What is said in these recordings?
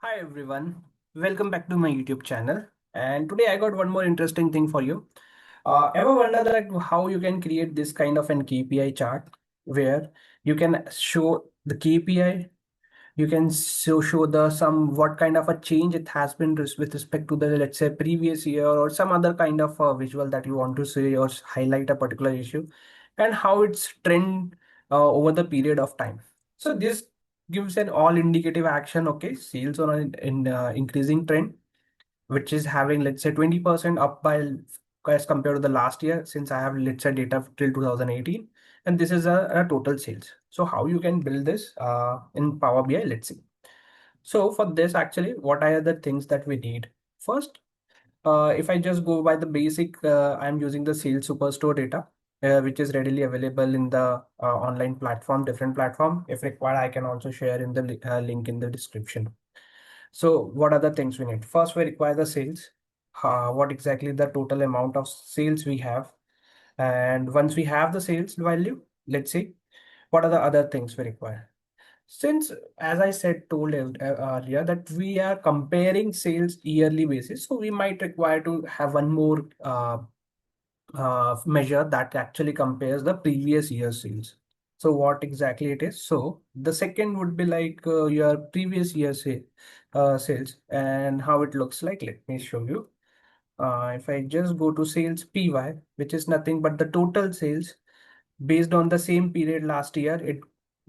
Hi everyone, welcome back to my YouTube channel. And today I got one more interesting thing for you. Ever wonder like how you can create this kind of an KPI chart where you can show the KPI, you can show the some what kind of a change it has been with respect to the let's say previous year or some other kind of visual that you want to see or highlight a particular issue and how it's trend over the period of time. So this gives an all indicative action. Okay, sales on an increasing trend, which is having let's say 20% up by as compared to the last year, since I have let's say data till 2018, and this is a total sales. So how you can build this in Power BI, let's see. So for this, actually, what are the things that we need? First, if I just go by the basic, I'm using the sales superstore data, which is readily available in the online platform, different platform. If required, I can also share in the link in the description. So what are the things we need? First, we require the sales. What exactly the total amount of sales we have. And once we have the sales value, let's see, what are the other things we require? Since, as I said, told earlier, that we are comparing sales yearly basis, so we might require to have one more measure that actually compares the previous year's sales. So what exactly it is? So the second would be like your previous year's sales and how it looks like. Let me show you. If I just go to sales PY, which is nothing but the total sales based on the same period last year, it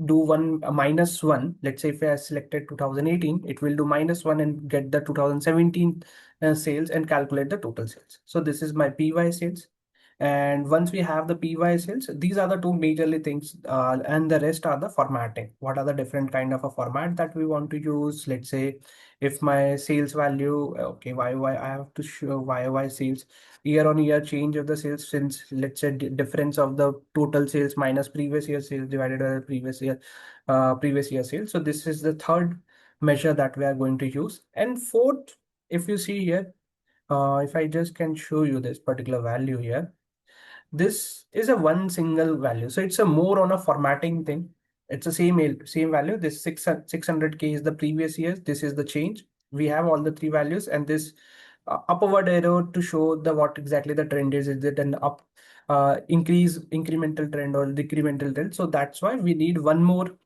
do one minus one. Let's say if I selected 2018, it will do minus one and get the 2017 sales and calculate the total sales. So this is my PY sales. And once we have the PY sales, these are the two majorly things, and the rest are the formatting. What are the different kind of a format that we want to use? Let's say if my sales value, okay, YY, I have to show YY sales, year on year change of the sales, since let's say difference of the total sales minus previous year sales divided by previous year sales. So this is the third measure that we are going to use. And fourth, if you see here, if I just can show you this particular value here, this is a one single value, so it's a more on a formatting thing. It's the same value. This 600K is the previous year, this is the change. We have all the three values, and this upward arrow to show the what exactly the trend is it an up incremental trend or decremental trend? So that's why we need one more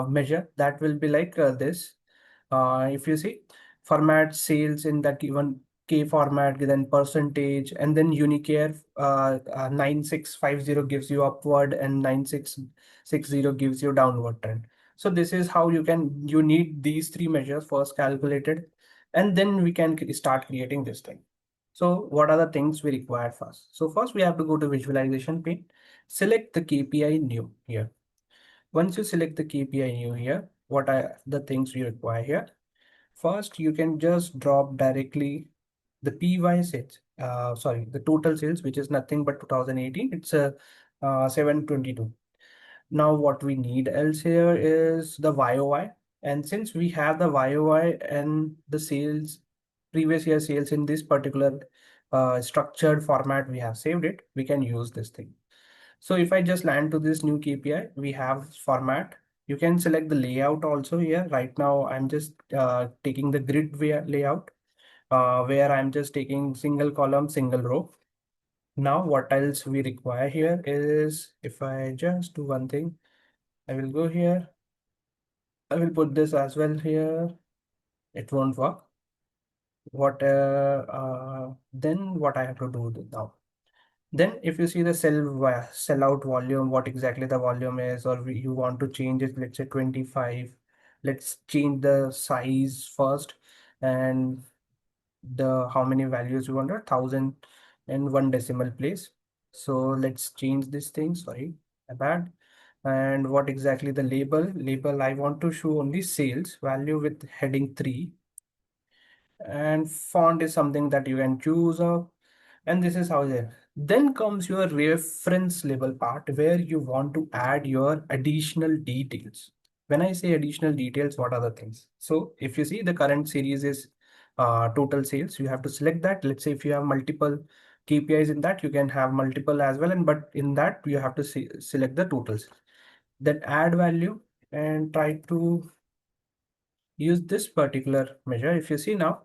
measure that will be like this. If you see, format sales in that given K format, then percentage, and then Unicare 9650 gives you upward and 9660 gives you downward trend. So this is how you need these three measures first calculated, and then we can start creating this thing. So what are the things we require first? So first we have to go to visualization pane, select the KPI new here. Once you select the KPI new here, what are the things you require here? First, you can just drop directly the PY sales, sorry, the total sales, which is nothing but 2018. It's a 722. Now, what we need else here is the YOY. And since we have the YOY and the sales, previous year sales in this particular structured format, we have saved it, we can use this thing. So if I just land to this new KPI, we have format. You can select the layout also here. Right now, I'm just taking the grid layout, where I'm just taking single column, single row. Now, what else we require here is, if I just do one thing, I will go here. I will put this as well here. It won't work. Then what I have to do now? Then if you see the sell out volume, what exactly the volume is, or you want to change it, let's say 25. Let's change the size first, and the how many values you want, 1,001 decimal place. So let's change this thing. Sorry, my bad. And what exactly the label? I want to show only sales value with heading 3, and font is something that you can choose of. And this is how it is. Then comes your reference label part, where you want to add your additional details. When I say additional details, what are the things? So if you see the current series is total sales, you have to select that. Let's say if you have multiple KPIs in that, you can have multiple as well. And but in that, you have to select the totals. Then add value and try to use this particular measure. If you see now,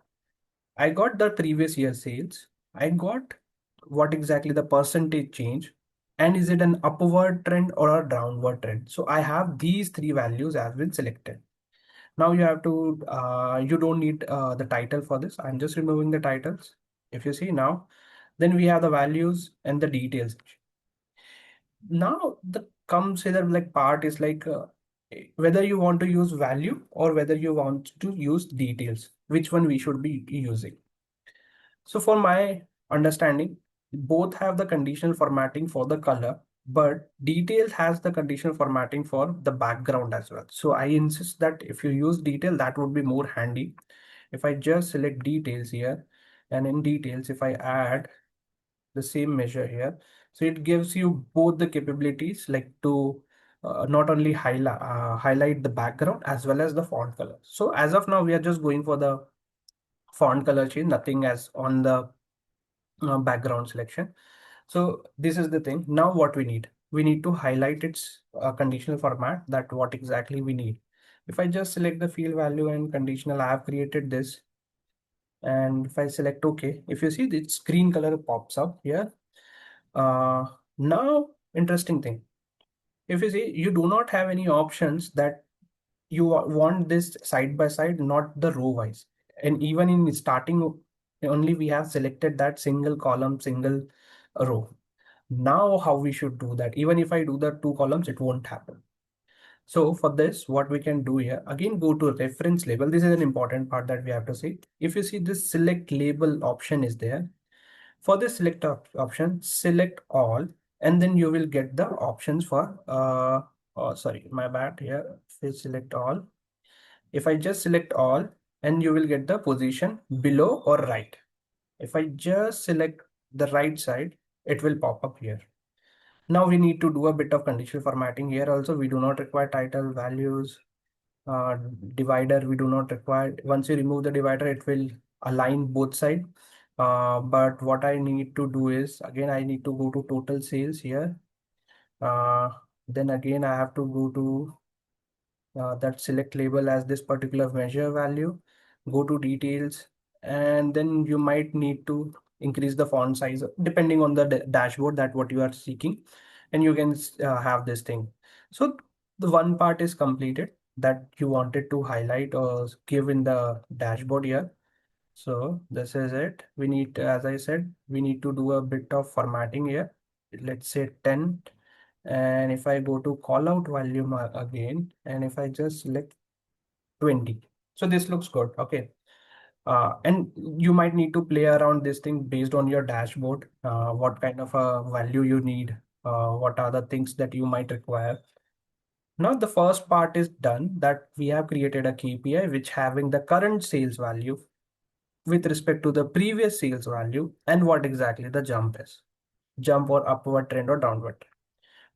I got the previous year sales. I got what exactly the percentage change, and is it an upward trend or a downward trend. So I have these three values as been selected. Now you have to, you don't need the title for this. I'm just removing the titles. If you see now, then we have the values and the details. Now the comes here like part is like whether you want to use value or whether you want to use details, which one we should be using. So for my understanding, both have the conditional formatting for the color, but detail has the conditional formatting for the background as well. So I insist that if you use detail, that would be more handy. If I just select details here, and in details, if I add the same measure here, so it gives you both the capabilities like to not only highlight the background as well as the font color. So as of now, we are just going for the font color change, nothing as on the background selection. So this is the thing. Now what we need to highlight its conditional format, that what exactly we need. If I just select the field value and conditional, I have created this. And if I select OK, if you see the screen color pops up here. Now, interesting thing. If you see, you do not have any options that you want this side by side, not the row wise. And even in starting, only we have selected that single column, single row. Now, how we should do that? Even if I do the two columns, it won't happen. So for this, what we can do here, again, go to reference label. This is an important part that we have to see. If you see this select label option is there. For this select option, select all, and then you will get the options for, oh, sorry, my bad here. If you select all, if I just select all, and you will get the position below or right. If I just select the right side, it will pop up here. Now we need to do a bit of conditional formatting here also. We do not require title, values, uh, divider. We do not require. Once you remove the divider, it will align both sides. But what I need to do is, again, I need to go to total sales here. Then again, I have to go to that select label as this particular measure value, go to details, and then you might need to increase the font size depending on the dashboard that what you are seeking, and you can have this thing. So the one part is completed that you wanted to highlight or give in the dashboard here. So this is it. We need, as I said, we need to do a bit of formatting here. Let's say 10. And if I go to call out volume again, and if I just select 20, so this looks good. Okay. And you might need to play around this thing based on your dashboard, what kind of a value you need, what are the things that you might require. Now the first part is done, that we have created a KPI which having the current sales value with respect to the previous sales value and what exactly the jump is, jump or upward trend or downward trend.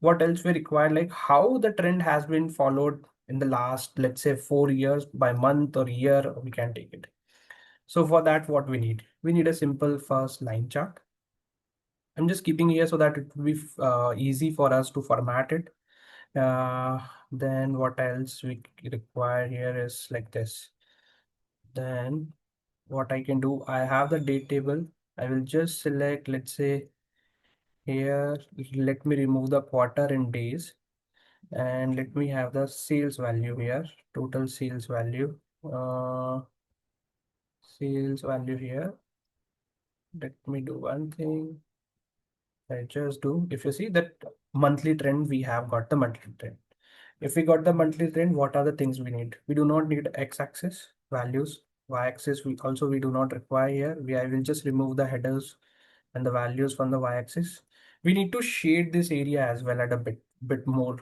What else we require, like how the trend has been followed in the last, let's say 4 years by month or year, we can take it. So for that, what we need a simple first line chart. I'm just keeping here so that it will be easy for us to format it. Then what else we require here is like this. Then what I can do, I have the date table. I will just select, let's say here, let me remove the quarter in days, and let me have the sales value here, total sales value, sales value here. Let me do one thing. I just do, if you see that monthly trend, we have got the monthly trend. If we got the monthly trend, what are the things we need? We do not need x-axis values, y-axis we do not require here. I will just remove the headers and the values from the y-axis. We need to shade this area as well at a bit more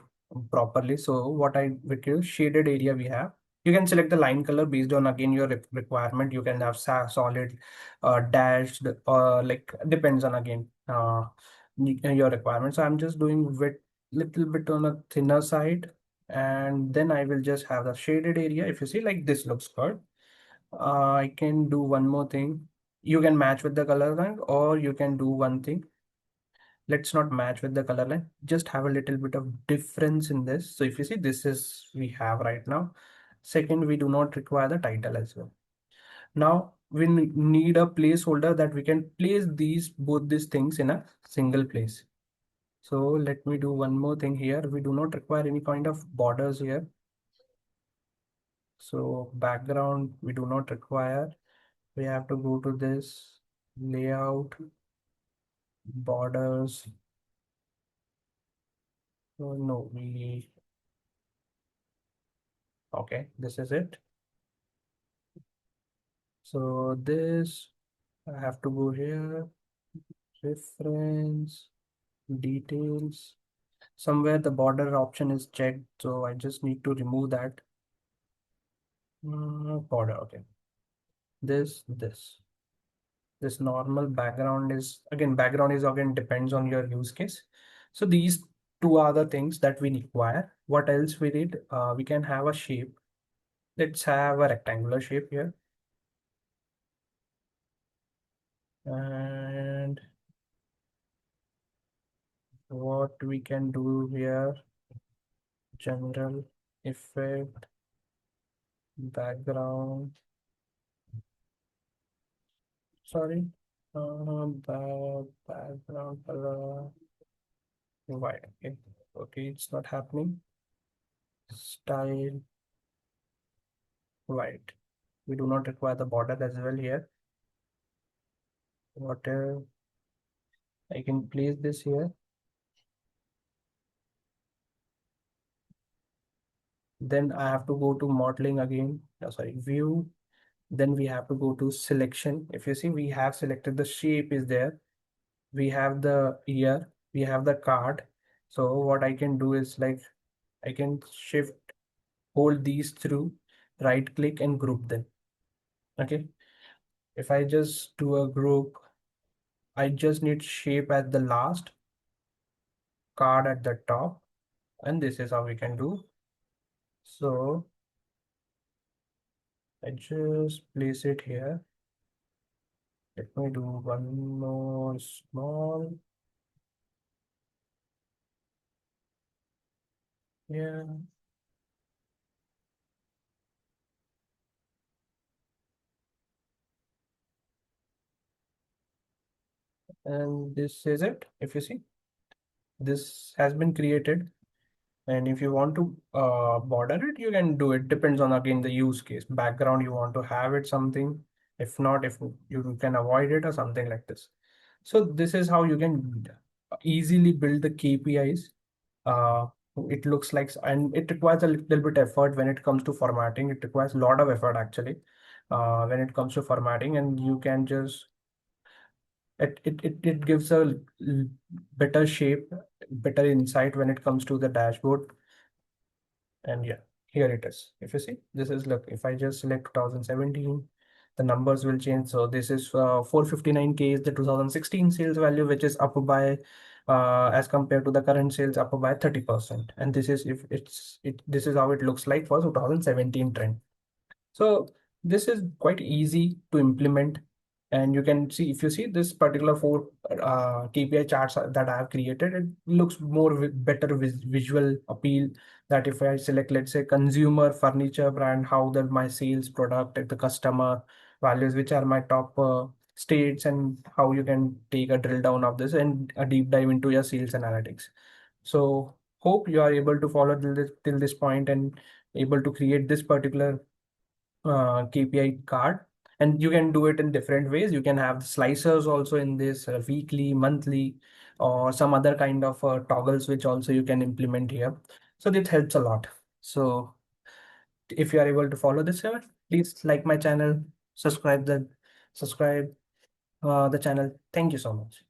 properly. So what I with you shaded area we have. You can select the line color based on again your requirement. You can have solid, dashed, like depends on again your requirement. So I'm just doing with little bit on a thinner side, and then I will just have the shaded area. If you see, like this looks good. I can do one more thing. You can match with the color line, or you can do one thing. Let's not match with the color line, just have a little bit of difference in this. So if you see, this is we have right now, Second, we do not require the title as well. Now we need a placeholder that we can place both these things in a single place. So let me do one more thing here. We do not require any kind of borders here. So background we do not require. We have to go to this layout, borders. Oh, no, okay, this is it. So this, I have to go here, reference, details. Somewhere the border option is checked, so I just need to remove that. Border, okay. This normal background is again depends on your use case. So these two are the things that we require. What else we need? We can have a shape. Let's have a rectangular shape here. And what we can do here, general effect, background, sorry, background color, white, okay, it's not happening. Style, white. We do not require the border as well here. What I can place this here. Then I have to go to modeling again. Sorry, view. Then we have to go to selection. If you see, we have selected the shape is there. We have the year. We have the card. So what I can do is like I can shift, hold these through, right click and group them. Okay. If I just do a group, I just need shape at the last, card at the top, and this is how we can do. So I just place it here. Let me do one more small. Yeah. And this is it. If you see, this has been created. And if you want to border it, you can do it. Depends on again the use case. Background, you want to have it something. If not, if you can avoid it or something like this. So this is how you can easily build the KPIs. Uh, it looks like, and it requires a little bit effort when it comes to formatting. It requires a lot of effort actually when it comes to formatting, and you can just it gives a better shape, better insight when it comes to the dashboard. And yeah, here it is. If you see, this is, look, if I just select 2017, the numbers will change. So this is 459K is the 2016 sales value, which is up by as compared to the current sales, up by 30%. And this is if this is how it looks like for 2017 trend. So this is quite easy to implement. And you can see, if you see this particular four KPI charts that I have created, it looks more better visual appeal. That if I select, let's say, consumer furniture brand, how that my sales product at the customer values, which are my top states, and how you can take a drill down of this and a deep dive into your sales analytics. So hope you are able to follow till this point and able to create this particular KPI card. And you can do it in different ways. You can have slicers also in this, weekly, monthly, or some other kind of toggles, which also you can implement here. So this helps a lot. So if you are able to follow this, please like my channel, subscribe the channel. Thank you so much.